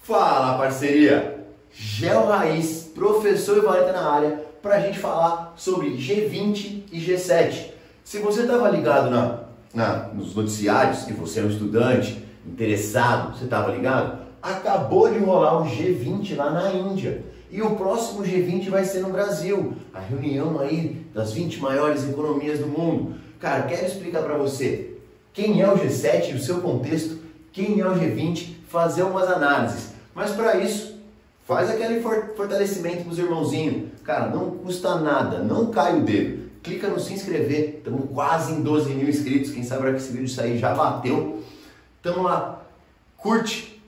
Fala, parceria! Gel Raiz, professor Valeta na área, para a gente falar sobre G20 e G7. Se você estava ligado nos noticiários, e você é um estudante interessado, você estava ligado? Acabou de rolar o G20 lá na Índia. E o próximo G20 vai ser no Brasil. A reunião aí das 20 maiores economias do mundo. Cara, quero explicar para você quem é o G7 e o seu contexto, quem é o G20, fazer umas análises. Mas para isso, faz aquele fortalecimento para os irmãozinhos. Cara, não custa nada, não cai o dedo. Clica no se inscrever, estamos quase em 12 mil inscritos. Quem sabe que esse vídeo sair já bateu. Tamo lá, curte,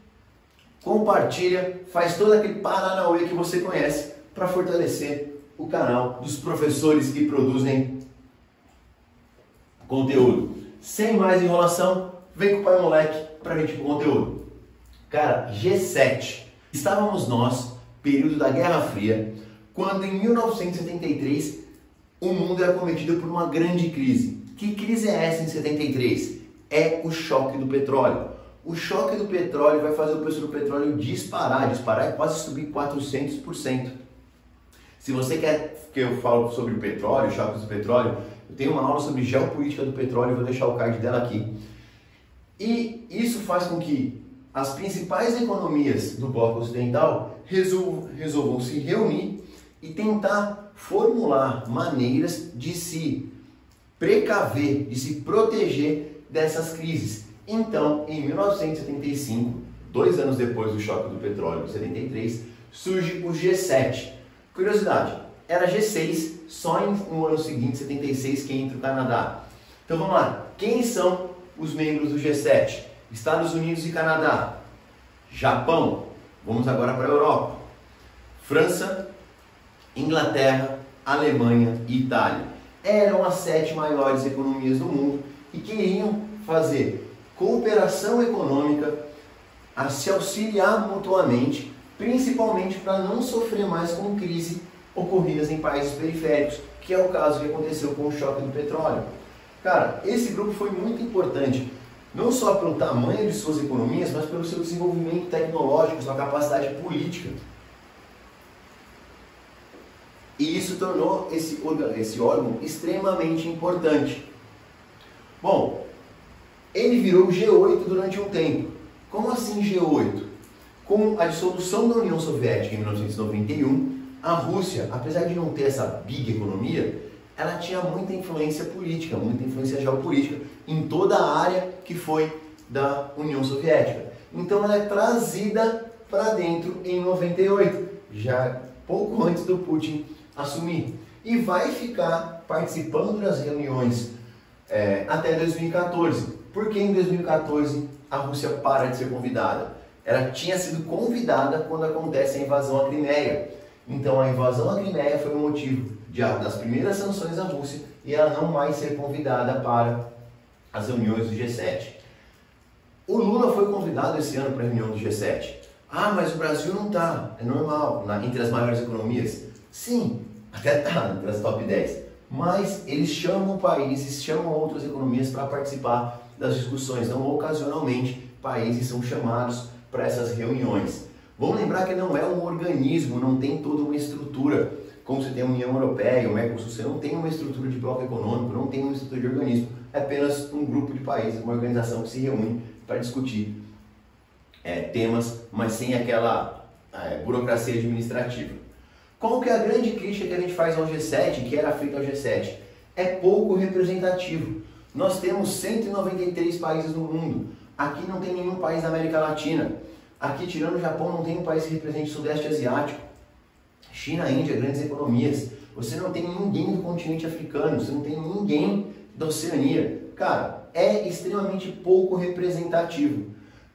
compartilha, faz todo aquele paranauê que você conhece para fortalecer o canal dos professores que produzem conteúdo. Sem mais enrolação, vem com o pai moleque para a gente ir pro conteúdo. Cara, G7. Estávamos nós, período da Guerra Fria, quando em 1973 o mundo era cometido por uma grande crise. Que crise é essa em 73? É o choque do petróleo. O choque do petróleo vai fazer o preço do petróleo disparar é quase subir 400%. Se você quer que eu fale sobre o petróleo, choques do petróleo, eu tenho uma aula sobre geopolítica do petróleo, vou deixar o card dela aqui. E isso faz com que as principais economias do bloco ocidental resolvam se reunir e tentar formular maneiras de se precaver, de se proteger dessas crises. Então, em 1975, 2 anos depois do choque do petróleo, em 73, surge o G7. Curiosidade, era G6 só no ano seguinte, 76, que entra o Canadá. Então vamos lá, quem são os membros do G7? Estados Unidos e Canadá, Japão, vamos agora para a Europa, França, Inglaterra, Alemanha e Itália. Eram as 7 maiores economias do mundo e queriam fazer cooperação econômica, a se auxiliar mutuamente, principalmente para não sofrer mais com crise ocorridas em países periféricos, que é o caso que aconteceu com o choque do petróleo. Cara, esse grupo foi muito importante, não só pelo tamanho de suas economias, mas pelo seu desenvolvimento tecnológico, sua capacidade política. E isso tornou esse órgão extremamente importante. Bom, ele virou G8 durante um tempo. Como assim G8? Com a dissolução da União Soviética em 1991, a Rússia, apesar de não ter essa big economia, ela tinha muita influência política, muita influência geopolítica em toda a área que foi da União Soviética. Então ela é trazida para dentro em 98, já pouco antes do Putin assumir. E vai ficar participando das reuniões até 2014. Porque em 2014 a Rússia para de ser convidada. Ela tinha sido convidada quando acontece a invasão à Crimeia. Então a invasão à Crimeia foi o motivo das primeiras sanções à Rússia e ela não mais ser convidada para as reuniões do G7. O Lula foi convidado esse ano para a reunião do G7. Ah, mas o Brasil não está, é normal, entre as maiores economias. Sim, até está entre as top 10. Mas eles chamam países, chamam outras economias para participar das discussões. Então, ocasionalmente, países são chamados para essas reuniões. Vamos lembrar que não é um organismo, não tem toda uma estrutura. Como você tem a União Europeia, o Mercosul, você não tem uma estrutura de bloco econômico, não tem uma estrutura de organismo. É apenas um grupo de países, uma organização que se reúne para discutir temas, mas sem aquela burocracia administrativa. Qual que é a grande crítica que a gente faz ao G7, que era feita ao G7? É pouco representativo. Nós temos 193 países no mundo. Aqui não tem nenhum país da América Latina. Aqui, tirando o Japão, não tem um país que represente o Sudeste Asiático. China, Índia, grandes economias. Você não tem ninguém do continente africano, você não tem ninguém da Oceania. Cara, é extremamente pouco representativo.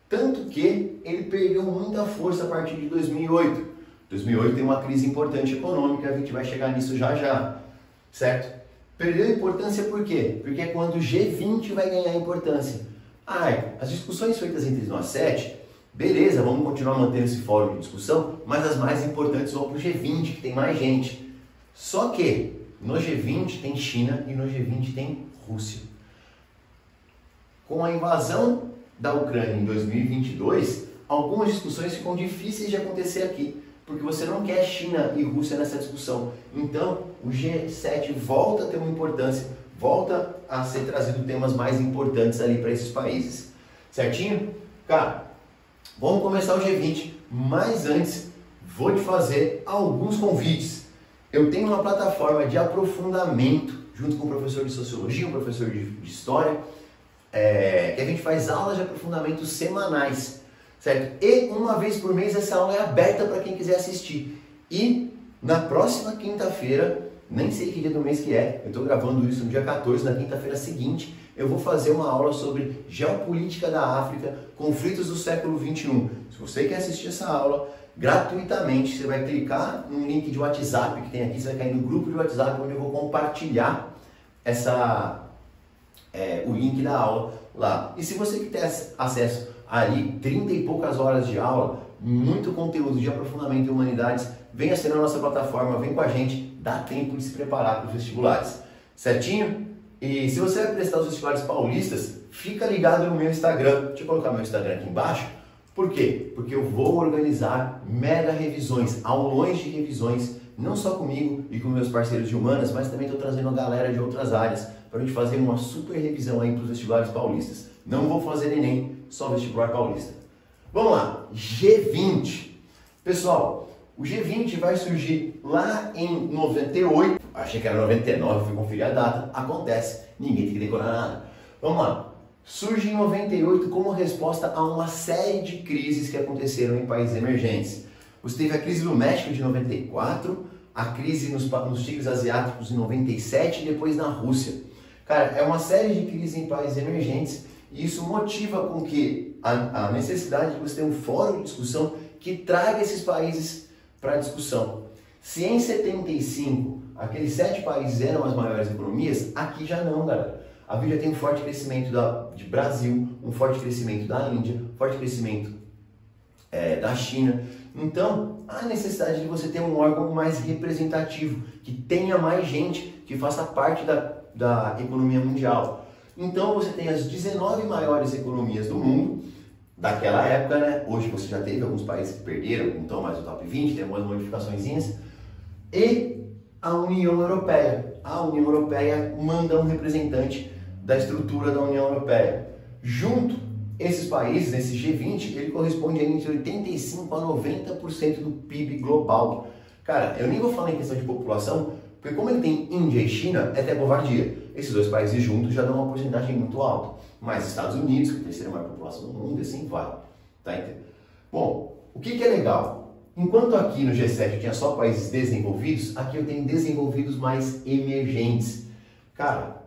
Tanto que ele perdeu muita força a partir de 2008. 2008 tem uma crise importante econômica, a gente vai chegar nisso já já, certo? Perdeu importância por quê? Porque é quando o G20 vai ganhar importância. As discussões feitas entre nós 7, beleza, vamos continuar mantendo esse fórum de discussão, mas as mais importantes vão para o G20, que tem mais gente. Só que no G20 tem China e no G20 tem Rússia. Com a invasão da Ucrânia em 2022, algumas discussões ficam difíceis de acontecer aqui, porque você não quer China e Rússia nessa discussão. Então, o G7 volta a ter uma importância, volta a ser trazido temas mais importantes ali para esses países. Certinho? Cara, vamos começar o G20, mas antes vou te fazer alguns convites. Eu tenho uma plataforma de aprofundamento, junto com um professor de Sociologia, um professor de História, que a gente faz aulas de aprofundamento semanais, certo? E uma vez por mês essa aula é aberta para quem quiser assistir. E na próxima quinta-feira, nem sei que dia do mês que é, eu estou gravando isso no dia 14, na quinta-feira seguinte, eu vou fazer uma aula sobre geopolítica da África, conflitos do século XXI. Se você quer assistir essa aula, gratuitamente, você vai clicar no link de WhatsApp que tem aqui, você vai cair no grupo de WhatsApp onde eu vou compartilhar o link da aula lá. E se você quiser acesso ali, 30 e poucas horas de aula, muito conteúdo de aprofundamento em humanidades, vem assinar a nossa plataforma, vem com a gente, dá tempo de se preparar para os vestibulares. Certinho? E se você vai prestar os vestibulares paulistas, fica ligado no meu Instagram. Deixa eu colocar meu Instagram aqui embaixo. Por quê? Porque eu vou organizar mega revisões, aulões de revisões, não só comigo e com meus parceiros de humanas, mas também estou trazendo a galera de outras áreas para a gente fazer uma super revisão aí para os vestibulares paulistas. Não vou fazer Enem, só vestibular paulista. Vamos lá, G20. Pessoal, o G20 vai surgir lá em 98, achei que era 99, fui conferir a data, acontece, ninguém tem que decorar nada. Vamos lá. Surge em 98 como resposta a uma série de crises que aconteceram em países emergentes. Você teve a crise do México de 94, a crise nos tigres asiáticos em 97 e depois na Rússia. Cara, é uma série de crises em países emergentes e isso motiva com que a necessidade de você ter um fórum de discussão que traga esses países para a discussão. Se em 75 aqueles 7 países eram as maiores economias, aqui já não, galera. Aqui já tem um forte crescimento de Brasil, um forte crescimento da Índia, um forte crescimento da China. Então, há necessidade de você ter um órgão mais representativo, que tenha mais gente, que faça parte da economia mundial. Então, você tem as 19 maiores economias do mundo, daquela época, né? Hoje você já teve alguns países que perderam, não estão mais no top 20, tem algumas modificaçõezinhas. E a União Europeia. A União Europeia manda um representante da estrutura da União Europeia. Junto, esses países, esse G20, ele corresponde a entre 85% a 90% do PIB global. Cara, eu nem vou falar em questão de população, porque como ele tem Índia e China, é até covardia. Esses dois países juntos já dão uma porcentagem muito alta. Mas Estados Unidos, que é a terceira maior população do mundo, assim vai. Tá entendendo? Bom, o que é legal? Enquanto aqui no G7 eu tinha só países desenvolvidos, aqui eu tenho desenvolvidos mais emergentes. Cara,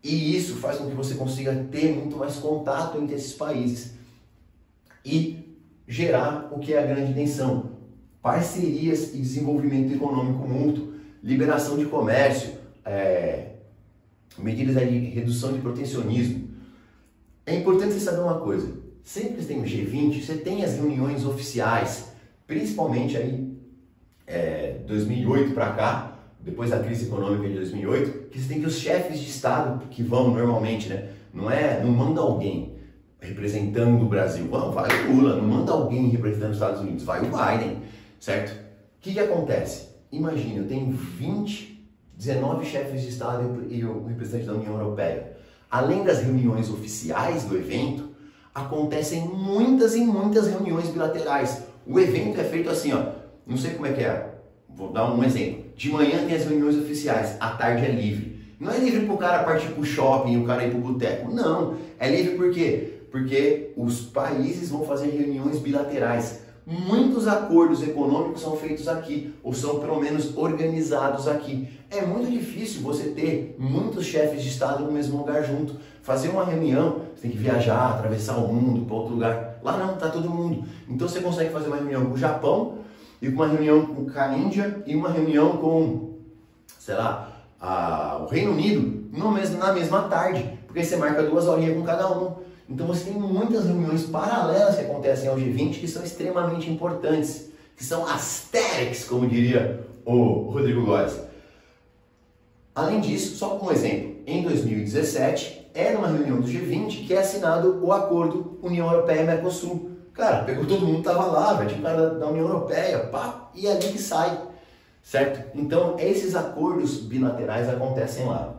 e isso faz com que você consiga ter muito mais contato entre esses países e gerar o que é a grande intenção: parcerias e desenvolvimento econômico mútuo, liberação de comércio, medidas de redução de protecionismo. É importante você saber uma coisa: sempre que você tem o G20, você tem as reuniões oficiais, principalmente aí 2008 para cá, depois da crise econômica de 2008, que você tem que os chefes de Estado que vão normalmente, né? Não manda alguém representando o Brasil, vai o Lula, não manda alguém representando os Estados Unidos, vai o Biden, certo? O que acontece? Imagina, eu tenho 19 chefes de Estado e o representante da União Europeia. Além das reuniões oficiais do evento, acontecem muitas e muitas reuniões bilaterais. O evento é feito assim, ó, não sei como é que é, vou dar um exemplo. De manhã tem as reuniões oficiais, à tarde é livre. Não é livre para o cara partir para o shopping e o cara ir para o boteco. Não, é livre por quê? Porque os países vão fazer reuniões bilaterais. Muitos acordos econômicos são feitos aqui, ou são pelo menos organizados aqui. É muito difícil você ter muitos chefes de Estado no mesmo lugar junto. Fazer uma reunião, você tem que viajar, atravessar o mundo para outro lugar. Lá não, tá todo mundo. Então você consegue fazer uma reunião com o Japão, e uma reunião com a Índia, e uma reunião com, sei lá, o Reino Unido, na mesma tarde, porque você marca 2 horinhas com cada um. Então você tem muitas reuniões paralelas que acontecem ao G20 que são extremamente importantes, que são aesthetics, como diria o Rodrigo Góes. Além disso, só como exemplo, em 2017, era uma reunião do G20 que é assinado o acordo União Europeia-Mercosul. Cara, pegou todo mundo, tava lá, velho, tinha um cara da União Europeia, pá, e é ali que sai, certo? Então, esses acordos bilaterais acontecem lá.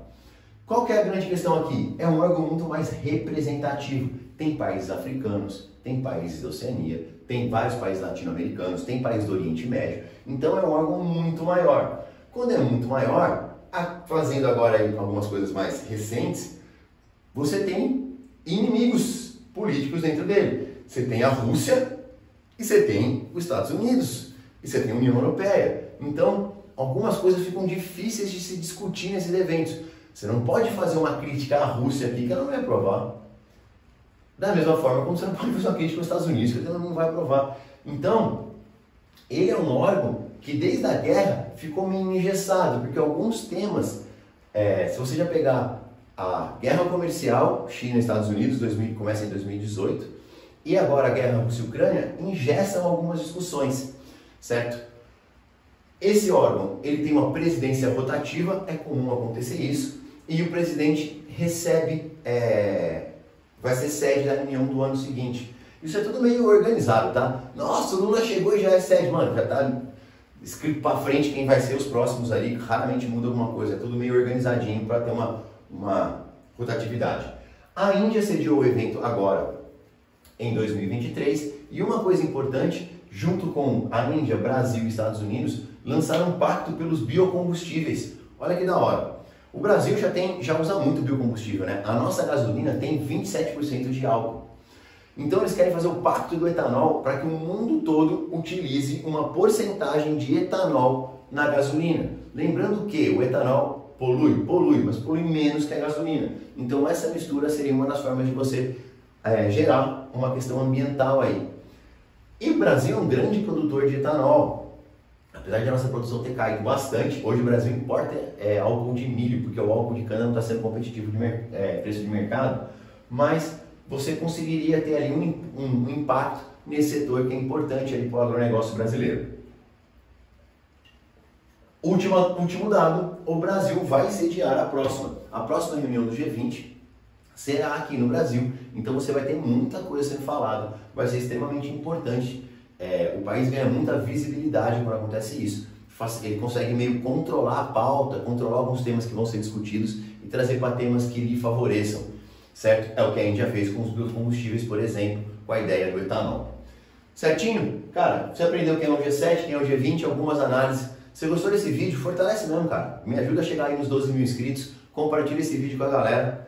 Qual que é a grande questão aqui? É um órgão muito mais representativo. Tem países africanos, tem países da Oceania, tem vários países latino-americanos, tem países do Oriente Médio. Então é um órgão muito maior. Quando é muito maior, fazendo agora aí algumas coisas mais recentes, você tem inimigos políticos dentro dele. Você tem a Rússia e você tem os Estados Unidos e você tem a União Europeia. Então, algumas coisas ficam difíceis de se discutir nesses eventos. Você não pode fazer uma crítica à Rússia aqui que ela não vai aprovar. Da mesma forma como você não pode fazer uma crítica aos Estados Unidos que ela não vai aprovar. Então, ele é um órgão que desde a guerra ficou meio engessado, porque alguns temas, se você já pegar a guerra comercial, China e Estados Unidos, começa em 2018, e agora a guerra Rússia-Ucrânia, engessam algumas discussões, certo? Esse órgão, ele tem uma presidência rotativa, é comum acontecer isso, e o presidente recebe, vai ser sede da reunião do ano seguinte. Isso é tudo meio organizado, tá? Nossa, o Lula chegou e já é sede, mano, já tá escrito para frente quem vai ser os próximos ali, raramente muda alguma coisa, é tudo meio organizadinho para ter uma rotatividade. A Índia sediou o evento agora, em 2023, e uma coisa importante, junto com a Índia, Brasil e Estados Unidos, lançaram um pacto pelos biocombustíveis. Olha que da hora. O Brasil já usa muito biocombustível, né? A nossa gasolina tem 27% de álcool. Então eles querem fazer o pacto do etanol para que o mundo todo utilize uma porcentagem de etanol na gasolina. Lembrando que o etanol polui, mas polui menos que a gasolina. Então essa mistura seria uma das formas de você gerar uma questão ambiental aí. E o Brasil é um grande produtor de etanol. Apesar de a nossa produção ter caído bastante, hoje o Brasil importa álcool de milho, porque o álcool de cana não está sendo competitivo de preço de mercado, mas você conseguiria ter ali um impacto nesse setor que é importante para o agronegócio brasileiro. Último dado, o Brasil vai sediar a próxima reunião do G20 será aqui no Brasil, então você vai ter muita coisa sendo falada, vai ser extremamente importante. O país ganha muita visibilidade quando acontece isso. Ele consegue meio controlar a pauta, controlar alguns temas que vão ser discutidos e trazer para temas que lhe favoreçam, certo? É o que a Índia fez com os biocombustíveis, por exemplo, com a ideia do etanol. Certinho? Cara, você aprendeu quem é o G7, quem é o G20, algumas análises. Se gostou desse vídeo, fortalece mesmo, cara. Me ajuda a chegar aí nos 12 mil inscritos, compartilha esse vídeo com a galera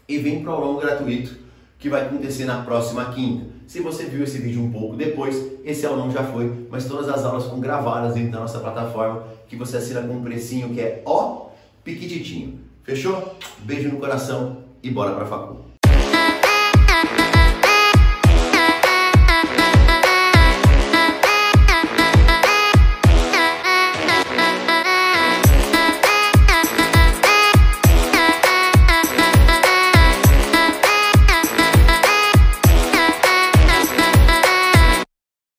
e vem para o aulão gratuito que vai acontecer na próxima quinta. Se você viu esse vídeo um pouco depois, esse aulão já foi, mas todas as aulas ficam gravadas dentro da nossa plataforma, que você assina com um precinho que é piquititinho. Fechou? Beijo no coração e bora pra facu.